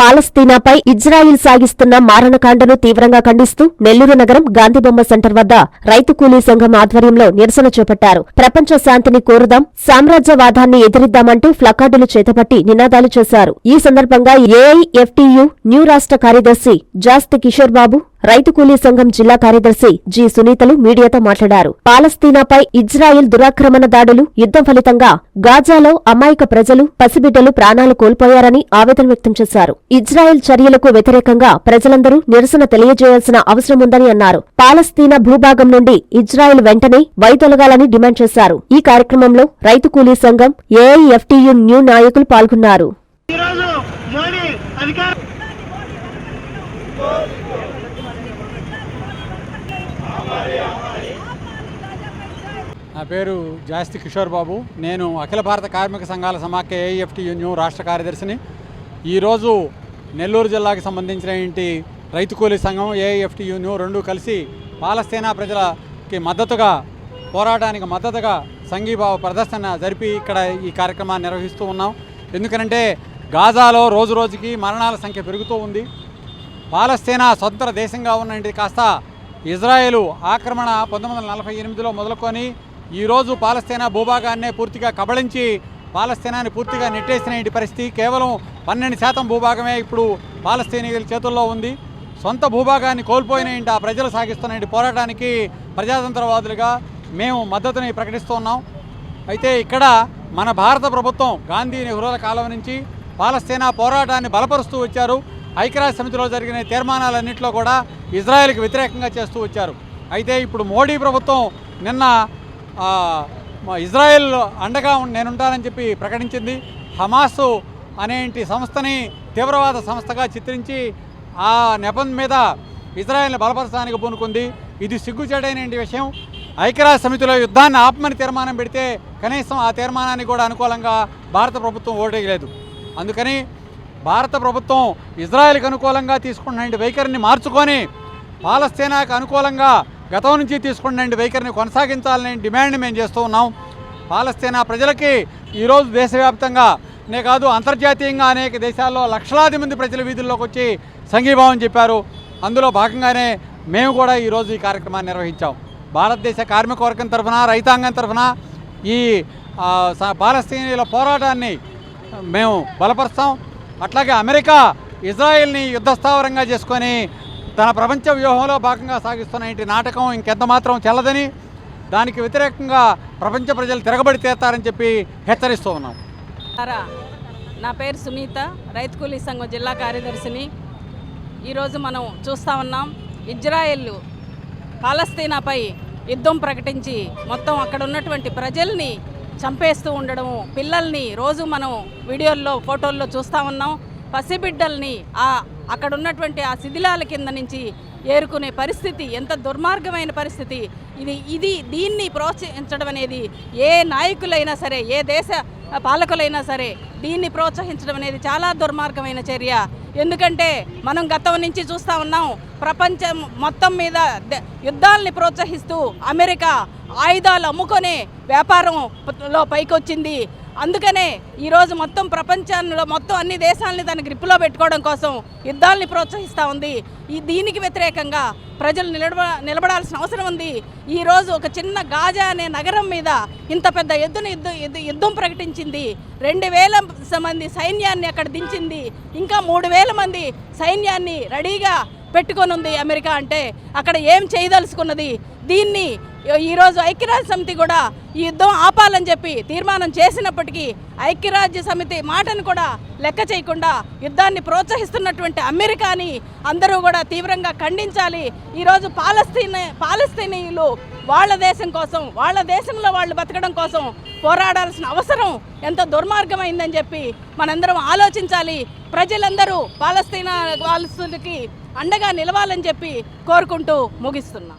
పాలస్తీనాపై Israel సాగిస్తున్న మారణకాండను తీవ్రంగా ఖండిస్తూ నెల్లూరు నగరం గాంధీబొమ్మ సెంటర్ వద్ద రైతు కూలీ సంఘం ఆధ్వర్యంలో నిరసన చేపట్టారు. ప్రపంచ శాంతిని కోరుదాం, సామ్రాజ్యవాదాన్ని ఎదిరిద్దామంటూ ప్లకార్డులు చేతపట్టి నినాదాలు చేశారు. ఈ సందర్భంగా ఏఐఎఫ్టీయూ న్యూ రాష్ట్ర కార్యదర్శి జాస్తి కిషోర్ బాబు, రైతు కూలీ సంఘం జిల్లా కార్యదర్శి జి సునీతలు మీడియాతో మాట్లాడారు. పాలస్తీనాపై ఇజ్రాయిల్ దురాక్రమణ దాడులు, యుద్ధం ఫలితంగా గాజాలో అమాయక ప్రజలు, పసిబిడ్డలు ప్రాణాలు కోల్పోయారని ఆవేదన వ్యక్తం చేశారు. ఇజ్రాయిల్ చర్యలకు వ్యతిరేకంగా ప్రజలందరూ నిరసన తెలియజేయాల్సిన అవసరముందని అన్నారు. పాలస్తీనా భూభాగం నుండి ఇజ్రాయిల్ వెంటనే వైదొలగాలని డిమాండ్ చేశారు. ఈ కార్యక్రమంలో రైతు కూలీ సంఘం, ఏఐఎఫ్టీయూ న్యూ నాయకులు పాల్గొన్నారు. నా పేరు జాస్తి కిషోర్ బాబు. నేను అఖిల భారత కార్మిక సంఘాల సమాఖ్య ఏఐఎఫ్టీయూ న్యూ రాష్ట్ర కార్యదర్శిని. ఈరోజు నెల్లూరు జిల్లాకి సంబంధించిన రైతు కూలీ సంఘం, ఏఐఎఫ్టీయూ న్యూ రెండు కలిసి పాలస్తీనా ప్రజలకి మద్దతుగా, పోరాటానికి మద్దతుగా సంఘీభావ ప్రదర్శన జరిపి ఇక్కడ ఈ కార్యక్రమాన్ని నిర్వహిస్తూ ఉన్నాం. ఎందుకంటే గాజాలో రోజు రోజుకి మరణాల సంఖ్య పెరుగుతూ ఉంది. పాలస్తీనా స్వతంత్ర దేశంగా ఉన్నది కాస్త ఇజ్రాయేలు ఆక్రమణ 1948లో మొదలుకొని ఈరోజు పాలస్తీనా భూభాగాన్నే పూర్తిగా కబళించి పాలస్తీనాని పూర్తిగా నెట్టేసిన పరిస్థితి. కేవలం 12% భూభాగమే ఇప్పుడు పాలస్తీనీయుల చేతుల్లో ఉంది. సొంత భూభాగాన్ని కోల్పోయిన ఆ ప్రజలు సాగిస్తున్న పోరాటానికి ప్రజాతంత్రవాదులుగా మేము మద్దతుని ప్రకటిస్తున్నాం. అయితే ఇక్కడ మన భారత ప్రభుత్వం గాంధీ నెహ్రూల కాలం నుంచి పాలస్తీనా పోరాటాన్ని బలపరుస్తూ వచ్చారు. ఐక్యరాజ్య సమితిలో జరిగిన తీర్మానాలన్నింటిలో కూడా ఇజ్రాయెల్కి వ్యతిరేకంగా చేస్తూ వచ్చారు. అయితే ఇప్పుడు మోడీ ప్రభుత్వం నిన్న ఇజ్రాయెల్ అండగా నేనుంటానని చెప్పి ప్రకటించింది. హమాస్ అనేటి సంస్థని తీవ్రవాద సంస్థగా చిత్రించి ఆ నెపం మీద ఇజ్రాయెల్ని బలపరచడానికి పూనుకుంది. ఇది సిగ్గుచేటైన విషయం. ఐక్యరాజ్య సమితిలో యుద్ధాన్ని ఆపమని తీర్మానం పెడితే కనీసం ఆ తీర్మానానికి కూడా అనుకూలంగా భారత ప్రభుత్వం ఓటేయలేదు. అందుకని భారత ప్రభుత్వం ఇజ్రాయెల్కి అనుకూలంగా తీసుకున్న వైఖరిని మార్చుకొని పాలస్తీనాకు అనుకూలంగా గతం నుంచి తీసుకున్న వైఖరిని కొనసాగించాలనే డిమాండ్ని మేము చేస్తూ ఉన్నాం. పాలస్తీనా ప్రజలకి ఈరోజు దేశవ్యాప్తంగానే కాదు, అంతర్జాతీయంగా అనేక దేశాల్లో లక్షలాది మంది ప్రజల వీధుల్లోకి వచ్చి సంఘీభావం చెప్పారు. అందులో భాగంగానే మేము కూడా ఈరోజు ఈ కార్యక్రమాన్ని నిర్వహించాం. భారతదేశ కార్మిక వర్గం తరఫున, రైతాంగం తరఫున ఈ పాలస్తీనీయుల పోరాటాన్ని మేము బలపరుస్తాం. అట్లాగే అమెరికా ఇజ్రాయెల్ని యుద్ధస్థావరంగా చేసుకొని తన ప్రపంచ వ్యూహంలో భాగంగా సాగిస్తున్న నాటకం ఇంకెంత మాత్రం చెల్లదని, దానికి వ్యతిరేకంగా ప్రపంచ ప్రజలు తిరగబడి తీస్తారని చెప్పి హెచ్చరిస్తూ ఉన్నాం. నా పేరు సునీత, రైతు కూలీ సంఘం జిల్లా కార్యదర్శిని. ఈరోజు మనం చూస్తూ ఉన్నాం, ఇజ్రాయెల్ పాలస్తీనాపై యుద్ధం ప్రకటించి మొత్తం అక్కడ ఉన్నటువంటి ప్రజల్ని చంపేస్తూ ఉండడము, పిల్లల్ని రోజు మనం వీడియోల్లో, ఫోటోల్లో చూస్తూ ఉన్నాం. పసిబిడ్డల్ని అక్కడ ఉన్నటువంటి ఆ శిథిలాల కింద నుంచి ఏరుకునే పరిస్థితి ఎంత దుర్మార్గమైన పరిస్థితి. దీన్ని ప్రోత్సహించడం అనేది ఏ నాయకులైనా సరే, ఏ దేశ పాలకులైనా సరే దీన్ని ప్రోత్సహించడం అనేది చాలా దుర్మార్గమైన చర్య. ఎందుకంటే మనం గతం నుంచి చూస్తూ ఉన్నాం, ప్రపంచం మొత్తం మీద యుద్ధాలని ప్రోత్సహిస్తూ అమెరికా ఆయుధాలు అమ్ముకొనే వ్యాపారంలో పైకొచ్చింది. అందుకనే ఈరోజు మొత్తం ప్రపంచంలో మొత్తం అన్ని దేశాలని తన గ్రిప్పులో పెట్టుకోవడం కోసం యుద్ధాలని ప్రోత్సహిస్తూ ఉంది. దీనికి వ్యతిరేకంగా ప్రజలు నిలబడాల్సిన అవసరం ఉంది. ఈరోజు ఒక చిన్న గాజా అనే నగరం మీద ఇంత పెద్ద యుద్ధం ప్రకటించింది. 2000 మంది సైన్యాన్ని అక్కడ దించింది. ఇంకా 3000 మంది సైన్యాన్ని రెడీగా పెట్టుకొని ఉంది అమెరికా. అంటే అక్కడ ఏం చేయదలుచుకున్నది? దీన్ని ఈరోజు ఐక్యరాజ్య సమితి కూడా ఈ యుద్ధం ఆపాలని చెప్పి తీర్మానం చేసినప్పటికీ ఐక్యరాజ్య సమితి మాటను కూడా లెక్క చేయకుండా యుద్ధాన్ని ప్రోత్సహిస్తున్నటువంటి అమెరికాని అందరూ కూడా తీవ్రంగా ఖండించాలి. ఈరోజు పాలస్తీనీయులు వాళ్ళ దేశం కోసం, వాళ్ళ దేశంలో వాళ్ళు బతకడం కోసం పోరాడాల్సిన అవసరం ఎంత దుర్మార్గమైందని చెప్పి మనందరం ఆలోచించాలి. ప్రజలందరూ పాలస్తీనా వాళ్ళకి అండగా నిలవాలని చెప్పి కోరుకుంటూ ముగిస్తున్నాం.